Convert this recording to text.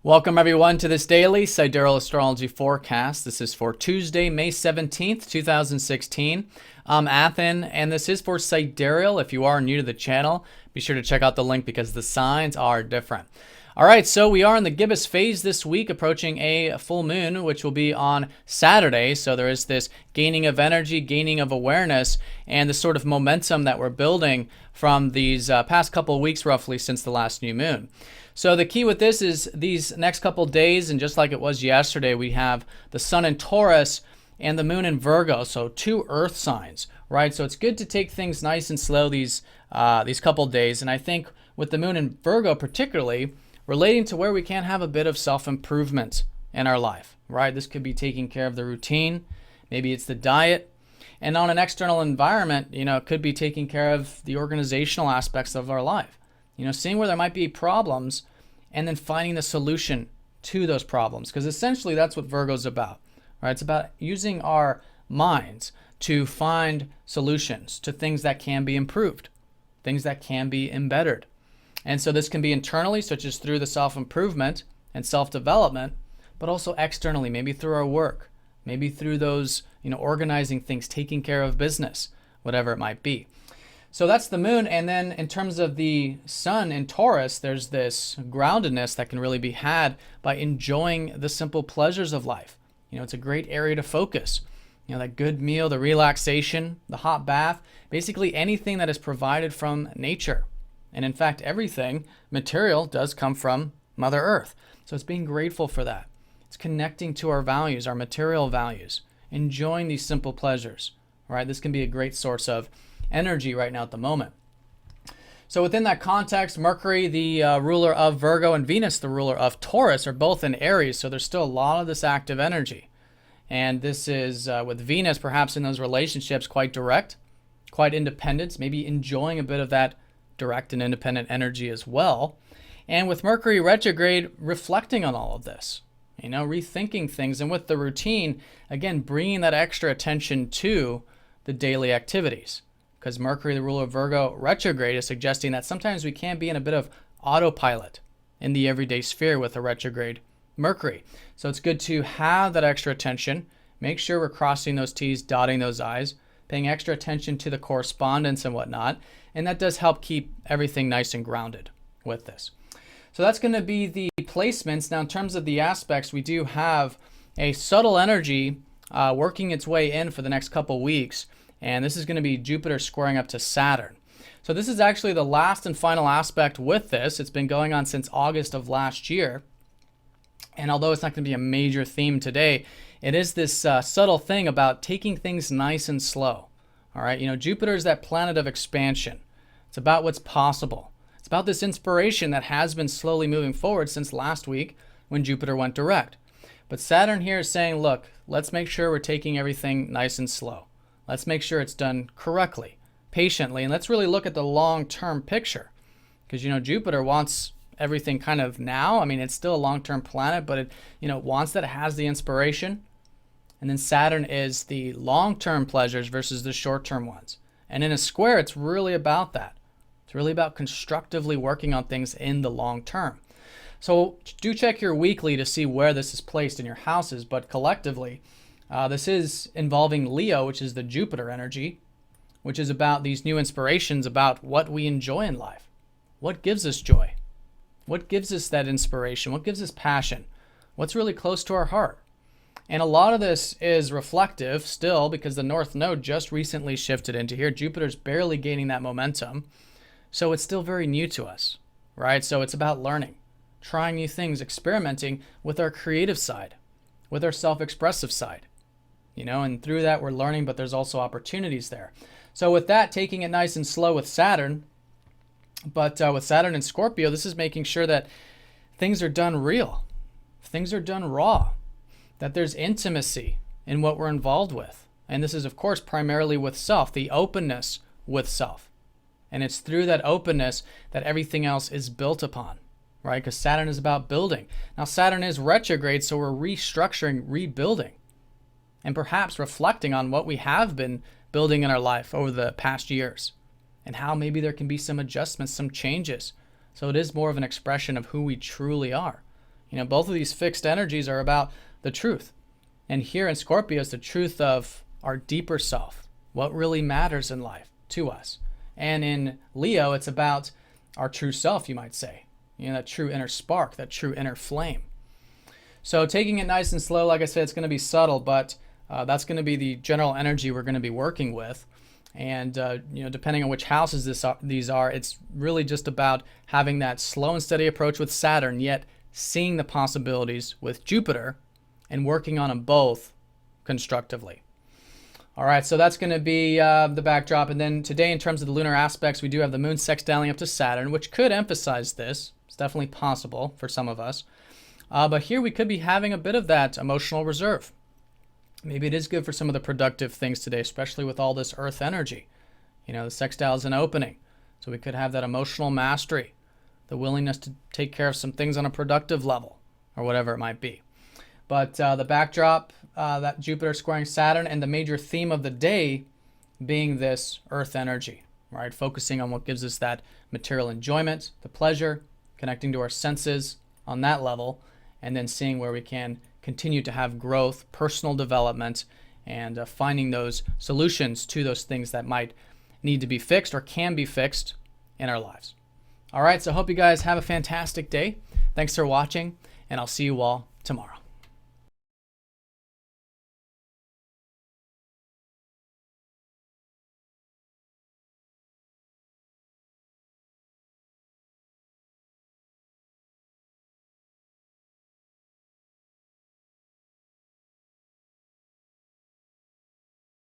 Welcome everyone to this daily Sidereal Astrology forecast. This is for Tuesday, May 17th, 2016. I'm Athen, and this is for Sidereal. If you are new to the channel, be sure to check out the link because the signs are different. All right, so we are in the gibbous phase this week, approaching a full moon, which will be on Saturday. So there is this gaining of energy, gaining of awareness, and the sort of momentum that we're building from these past couple of weeks, roughly, since the last new moon. So the key with this is these next couple days, and just like it was yesterday, we have the sun in Taurus and the moon in Virgo, so two earth signs, right? So it's good to take things nice and slow these couple days. And I think with the moon in Virgo particularly, relating to where we can have a bit of self-improvement in our life, right? This could be taking care of the routine. Maybe it's the diet. And on an external environment, it could be taking care of the organizational aspects of our life. Seeing where there might be problems and then finding the solution to those problems. Because essentially that's what Virgo's about, right? It's about using our minds to find solutions to things that can be improved, things that can be embittered. And so this can be internally, such as through the self-improvement and self-development, but also externally, maybe through our work, maybe through those, organizing things, taking care of business, whatever it might be. So that's the moon. And then in terms of the sun in Taurus, there's this groundedness that can really be had by enjoying the simple pleasures of life. It's a great area to focus. That good meal, the relaxation, the hot bath, basically anything that is provided from nature. And in fact, everything material does come from Mother Earth. So it's being grateful for that. It's connecting to our values, our material values, enjoying these simple pleasures, right? This can be a great source of energy right now at the moment. So within that context, Mercury, the ruler of Virgo, and Venus, the ruler of Taurus, are both in Aries. So there's still a lot of this active energy. And this is, with Venus, perhaps in those relationships, quite direct, quite independent, maybe enjoying a bit of that direct and independent energy as well. And with Mercury retrograde, reflecting on all of this, rethinking things. And with the routine, again, bringing that extra attention to the daily activities. Because Mercury, the ruler of Virgo, retrograde is suggesting that sometimes we can be in a bit of autopilot in the everyday sphere with a retrograde Mercury. So it's good to have that extra attention, make sure we're crossing those T's, dotting those I's, paying extra attention to the correspondence and whatnot. And that does help keep everything nice and grounded with this. So that's going to be the placements. Now, in terms of the aspects, we do have a subtle energy working its way in for the next couple weeks. And this is going to be Jupiter squaring up to Saturn. So this is actually the last and final aspect with this. It's been going on since August of last year. And although it's not going to be a major theme today, it is this subtle thing about taking things nice and slow. All right, Jupiter is that planet of expansion. It's about what's possible. It's about this inspiration that has been slowly moving forward since last week when Jupiter went direct. But Saturn here is saying, look, let's make sure we're taking everything nice and slow. Let's make sure it's done correctly, patiently, and let's really look at the long-term picture. Because, Jupiter wants everything kind of now. I mean, it's still a long-term planet, but it, wants that, it has the inspiration. And then Saturn is the long-term pleasures versus the short-term ones. And in a square, it's really about that. It's really about constructively working on things in the long term. So do check your weekly to see where this is placed in your houses. But collectively, this is involving Leo, which is the Jupiter energy, which is about these new inspirations about what we enjoy in life. What gives us joy? What gives us that inspiration? What gives us passion? What's really close to our heart? And a lot of this is reflective still because the North Node just recently shifted into here. Jupiter's barely gaining that momentum. So it's still very new to us, right? So it's about learning, trying new things, experimenting with our creative side, with our self-expressive side, and through that we're learning, but there's also opportunities there. So with that, taking it nice and slow with Saturn, but with Saturn and Scorpio, this is making sure that things are done real, things are done raw, that there's intimacy in what we're involved with. And this is, of course, primarily with self, the openness with self. And it's through that openness that everything else is built upon, right? Because Saturn is about building. Now, Saturn is retrograde, so we're restructuring, rebuilding, and perhaps reflecting on what we have been building in our life over the past years and how maybe there can be some adjustments, some changes. So it is more of an expression of who we truly are. Both of these fixed energies are about the truth. And here in Scorpio is the truth of our deeper self, what really matters in life to us. And in Leo, it's about our true self, you might say. That true inner spark, that true inner flame. So taking it nice and slow, like I said, it's going to be subtle, but that's going to be the general energy we're going to be working with. And, depending on which houses these are, it's really just about having that slow and steady approach with Saturn, yet seeing the possibilities with Jupiter and working on them both constructively. All right, so that's going to be the backdrop. And then today, in terms of the lunar aspects, we do have the moon sextiling up to Saturn, which could emphasize this. It's definitely possible for some of us. But here we could be having a bit of that emotional reserve. Maybe it is good for some of the productive things today, especially with all this earth energy. The sextile is an opening. So we could have that emotional mastery, the willingness to take care of some things on a productive level, or whatever it might be. But the backdrop, that Jupiter squaring Saturn, and the major theme of the day being this earth energy, right? Focusing on what gives us that material enjoyment, the pleasure, connecting to our senses on that level, and then seeing where we can continue to have growth, personal development, and finding those solutions to those things that might need to be fixed or can be fixed in our lives. All right, so I hope you guys have a fantastic day. Thanks for watching, and I'll see you all tomorrow.